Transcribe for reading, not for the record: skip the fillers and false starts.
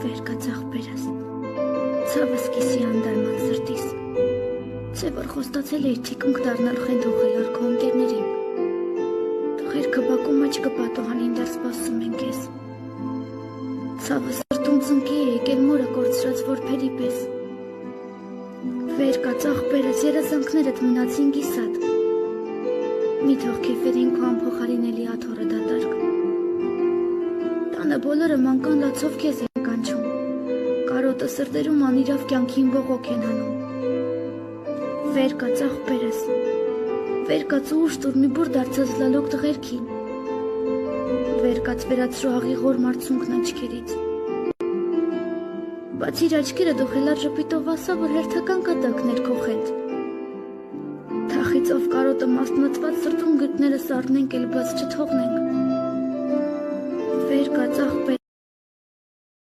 Վեր կա աղբերս, ցավս կիսի անդարման սրտիս, Չէ որ խոստացել էիր թիկունք դառնալ խենթ ուղղել քո ընկերներին, Տղերքը բակում մեջ կպատոհանին դեռ սպասում են քեզ, Ցավը սրտում ծնկի է եկել մորը կորցրած որբերի պես, Վեր կա աղբերս, երազանքներդ մնացին կիսատ, Մի թող քեֆերին քո անփոխարինելի աթոռը դատարկ, Տանը բոլորը մանկան լացով քեզ են կանչում, Կարոտը սրտերում անիրավ կյանքին բողոք են անում, Վեր կա աղբերս, վեր կաց ուշ տուր մի բուր դարձած լալոկ տղերքին, Վեր կաց վերացրու աղի ղոր մարցունքն աչքերից, Բայց իր աչքերը դու խելար ժպիտով ասա, որ հերթական կատակներ քո խենթ, Թախիցով կարոտը մաստնացված սրտում գտներս առնենք էլ բաց չթողնենք, Վեր կա աղբերս,